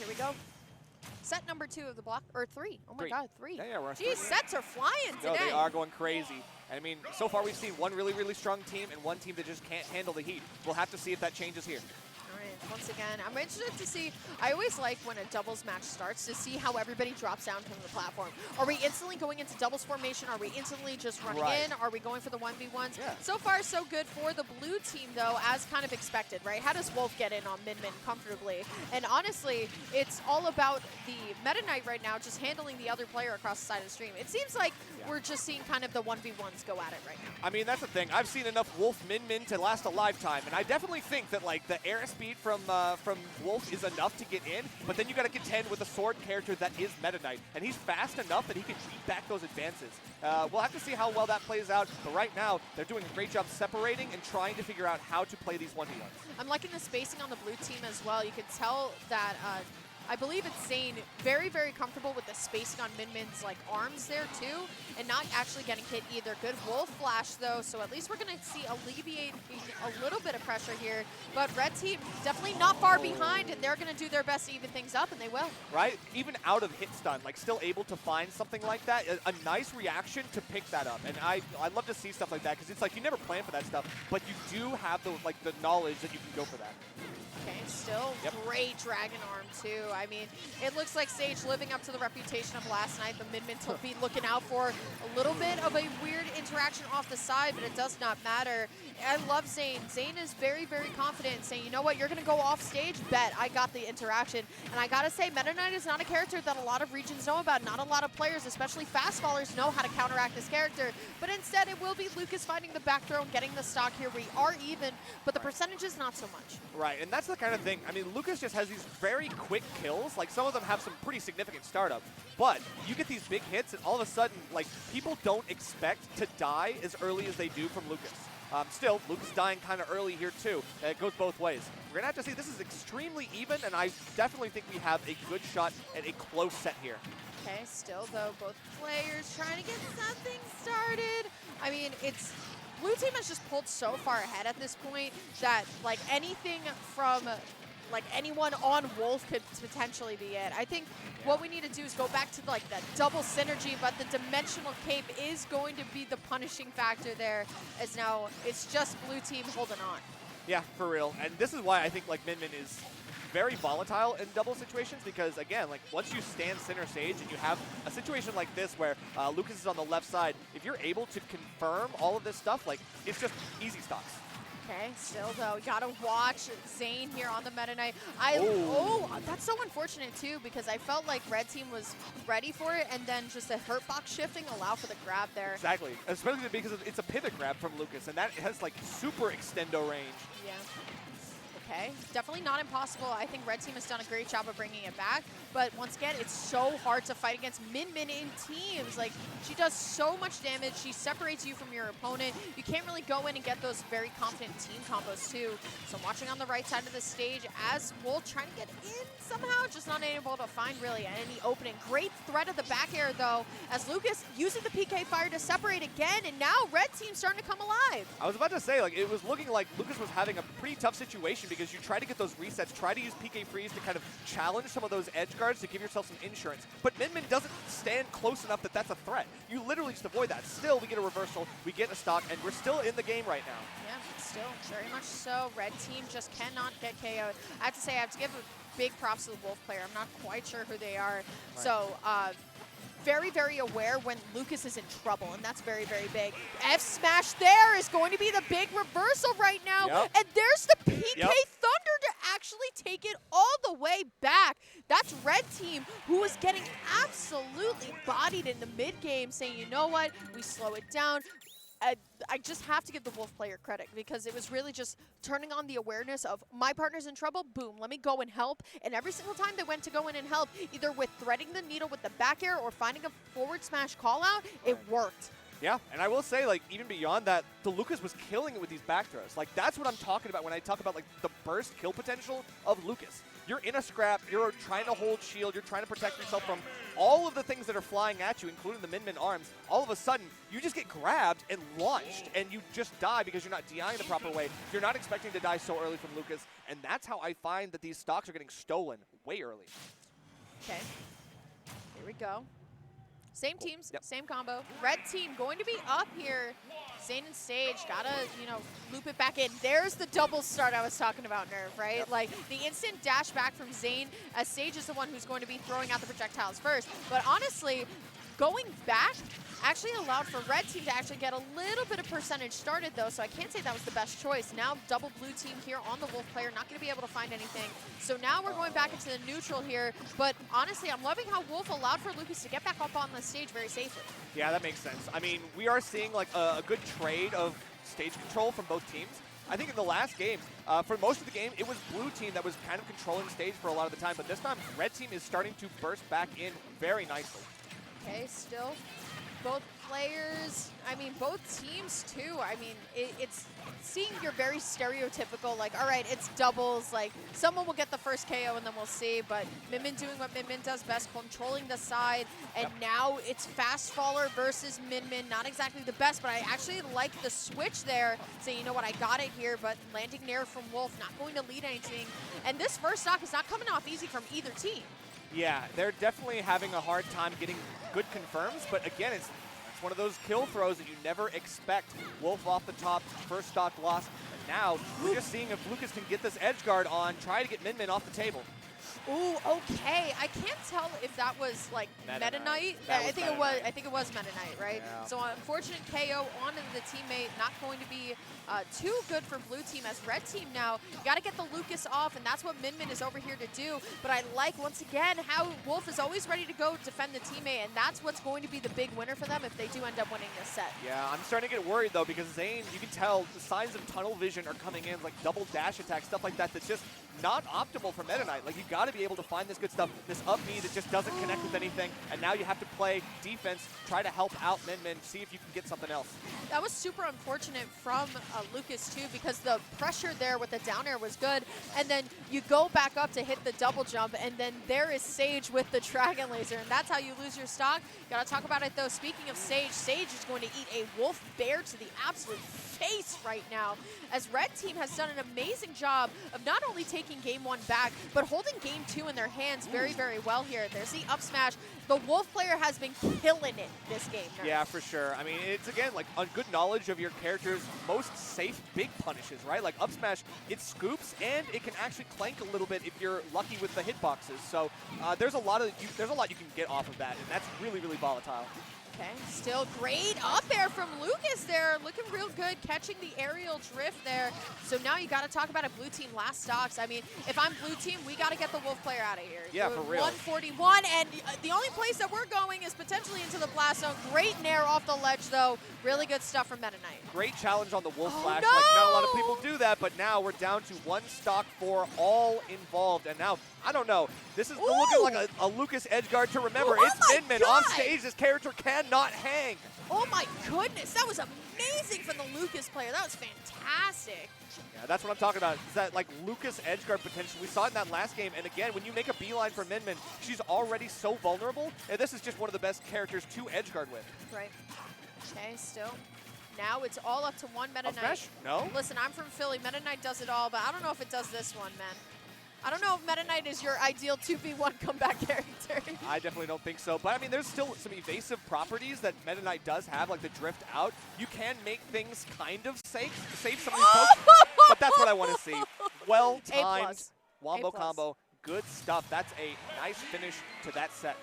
here we go. Set number 2 of the block, or 3. Oh my god, 3. Yeah, we're Geez, sets are flying today. No, they are going crazy. I mean, so far we've seen one really, really strong team and one team that just can't handle the heat. We'll have to see if that changes here. All right, once again, I'm interested to see. I always like when a doubles match starts to see how everybody drops down from the platform. Are we instantly going into doubles formation? Are we instantly just running in? Are we going for the 1v1s? Yeah. So far, so good for the blue team, though, as kind of expected, right? How does Wolf get in on Min comfortably? And honestly, it's all about the Meta Knight right now just handling the other player across the side of the stream. It seems like we're just seeing kind of the 1v1s go at it right now. I mean, that's the thing. I've seen enough Wolf Min to last a lifetime, and I definitely think that like the air speed from Wolf is enough to get in, but then you got to contend with a sword character that is Meta Knight, and he's fast enough that he can beat back those advances. We'll have to see how well that plays out, but right now they're doing a great job separating and trying to figure out how to play these 1v1s. I'm liking the spacing on the blue team as well. You can tell that I believe it's xane very, very comfortable with the spacing on Min's like arms there too, and not actually getting hit either. Good Wolf flash though, so at least we're gonna see alleviate a little bit of pressure here. But red team definitely not far behind, and they're gonna do their best to even things up, and they will. Right, even out of hit stun, like still able to find something like that, a nice reaction to pick that up. And I love to see stuff like that, because it's like you never plan for that stuff, but you do have the knowledge that you can go for that. Okay, still great Dragon Arm too. I mean, it looks like Sage living up to the reputation of last night. The Min will be looking out for a little bit of a weird interaction off the side, but it does not matter. I love xane. xane is very, very confident, saying, you know what, you're going to go off stage? Bet, I got the interaction. And I got to say, Meta Knight is not a character that a lot of regions know about. Not a lot of players, especially fast fallers, know how to counteract this character. But instead, it will be Lucas finding the back throw and getting the stock here. We are even, but the percentages, not so much. Right, and that's the kind of thing, I mean, Lucas just has these very quick kills. Like, some of them have some pretty significant startup. But you get these big hits, and all of a sudden, like, people don't expect to die as early as they do from Lucas. Still, Lucas dying kind of early here, too. It goes both ways. We're going to have to see. This is extremely even, and I definitely think we have a good shot at a close set here. Okay, still, though, both players trying to get something started. I mean, it's... Blue team has just pulled so far ahead at this point that, like, anything from... like anyone on Wolf could potentially be it. I think what we need to do is go back to like that double synergy, but the dimensional cape is going to be the punishing factor there, as now it's just blue team holding on. Yeah, for real. And this is why I think like Min is very volatile in double situations, because again, like once you stand center stage and you have a situation like this where Lucas is on the left side, if you're able to confirm all of this stuff, like it's just easy stocks. Okay, still though, you gotta watch xane here on the Meta Knight. That's so unfortunate too, because I felt like red team was ready for it, and then just a hurt box shifting allow for the grab there. Exactly, especially because it's a pivot grab from Lucas, and that has like super extendo range. Yeah. Okay, definitely not impossible. I think red team has done a great job of bringing it back, but once again, it's so hard to fight against Min in teams. Like, she does so much damage. She separates you from your opponent. You can't really go in and get those very confident team combos too. So I'm watching on the right side of the stage as Wolf trying to get in somehow, just not able to find really any opening. Great threat of the back air though, as Lucas using the PK fire to separate again, and now red team starting to come alive. I was about to say, like, it was looking like Lucas was having a pretty tough situation, because you try to get those resets, try to use PK freeze to kind of challenge some of those edge guards to give yourself some insurance. But Min doesn't stand close enough that that's a threat. You literally just avoid that. Still, we get a reversal, we get a stock, and we're still in the game right now. Yeah, still, very much so. Red team just cannot get KO'd. I have to say, I have to give a big props to the Wolf player. I'm not quite sure who they are. Right. So, very, very aware when Lucas is in trouble, and that's very, very big. F smash there is going to be the big reversal right now, and there's the PK Thunder to actually take it all the way back. That's red team, who was getting absolutely bodied in the mid game, saying, you know what, we slow it down. I just have to give the Wolf player credit, because it was really just turning on the awareness of my partner's in trouble, boom, let me go and help. And every single time they went to go in and help, either with threading the needle with the back air or finding a forward smash call out, it worked. Yeah, and I will say, like, even beyond that, the Lucas was killing it with these back throws. Like, that's what I'm talking about when I talk about, like, the burst kill potential of Lucas. you're in a scrap, you're trying to hold shield, you're trying to protect yourself from all of the things that are flying at you, including the Min arms. All of a sudden, you just get grabbed and launched, and you just die because you're not DIing the proper way. You're not expecting to die so early from Lucas, and that's how I find that these stocks are getting stolen way early. Okay, here we go. Same teams, Yep. same combo. Red team going to be up here. Xane and Sage gotta, loop it back in. There's the double start I was talking about, Nerve, right? Yep. Like the instant dash back from Xane, as Sage is the one who's going to be throwing out the projectiles first. But honestly, going back actually allowed for Red team to actually get a little bit of percentage started though, so I can't say that was the best choice. Now double blue team here on the Wolf player, not gonna be able to find anything. So now we're going back into the neutral here, but honestly, I'm loving how Wolf allowed for Lucas to get back up on the stage very safely. Yeah, that makes sense. I mean, we are seeing like a good trade of stage control from both teams. I think in the last game, for most of the game, it was blue team that was kind of controlling stage for a lot of the time, but this time, red team is starting to burst back in very nicely. Okay, still both players, I mean, both teams too. I mean, it's seeing your very stereotypical, like, all right, it's doubles, like, someone will get the first KO and then we'll see, but Min doing what Min does best, controlling the side, and now it's Fast Faller versus Min. Not exactly the best, but I actually like the switch there, saying, you know what, I got it here, but landing Nair from Wolf, not going to lead anything. And this first stock is not coming off easy from either team. Yeah, they're definitely having a hard time getting good confirms, but again, it's one of those kill throws that you never expect. Wolf off the top, first stock lost, and now we're just seeing if Lucas can get this edge guard on, try to get Min off the table. Ooh, okay. I can't tell if that was like Meta Knight. I think it was Meta Knight, right? Yeah. So unfortunate KO onto the teammate, not going to be too good for blue team. As red team now, you got to get the Lucas off, and that's what Min is over here to do. But I like, once again, how Wolf is always ready to go defend the teammate, and that's what's going to be the big winner for them if they do end up winning this set. Yeah, I'm starting to get worried though, because Xane, you can tell the signs of tunnel vision are coming in, like double dash attack, stuff like that, that's just not optimal for Meta Knight. Like, you got to be able to find this good stuff, this up B that just doesn't connect with anything, and now you have to play defense, try to help out Min, see if you can get something else. That was super unfortunate from Lucas too, because the pressure there with the down air was good, and then you go back up to hit the double jump, and then there is Sage with the Dragon Laser, and that's how you lose your stock. Gotta talk about it though. Speaking of Sage, Sage is going to eat a Wolf Bear to the absolute face right now, as red team has done an amazing job of not only taking game one back, but holding game two in their hands very, very well here. There's the up smash. The Wolf player has been killing it this game. Nerf. Yeah, for sure. I mean, it's, again, like, a good knowledge of your character's most safe big punishes, right? Like, up smash, it scoops, and it can actually clank a little bit if you're lucky with the hitboxes. So there's a lot you can get off of that, and that's really, really volatile. Okay, still great up air from Lucas there, looking real good, catching the aerial drift there. So now you got to talk about a blue team last stocks. I mean, if I'm blue team, we got to get the Wolf player out of here. Yeah, for real. 141, and the only place that we're going is potentially into the blast zone. Great nair off the ledge, though. Really good stuff from Meta Knight. Great challenge on the Wolf flash. No! Like, not a lot of people do that, but now we're down to one stock for all involved. And now, I don't know, this is looking like a Lucas edgeguard to remember. Oh It's Min God! off stage. This character cannot hang. Oh my goodness, that was amazing from the Lucas player. That was fantastic. Yeah, that's what I'm talking about. Is that, like, Lucas edgeguard potential. We saw it in that last game. And again, when you make a beeline for Min, she's already so vulnerable. And this is just one of the best characters to edgeguard with. Right. Okay, still. Now it's all up to one Meta Up Knight. smash? No? Listen, I'm from Philly. Meta Knight does it all, but I don't know if it does this one, man. I don't know if Meta Knight is your ideal 2v1 comeback character. I definitely don't think so. But, I mean, there's still some evasive properties that Meta Knight does have, like the drift out. You can make things kind of safe, save some of these pokes, but that's what I want to see. Well-timed wombo combo. Good stuff. That's a nice finish to that set.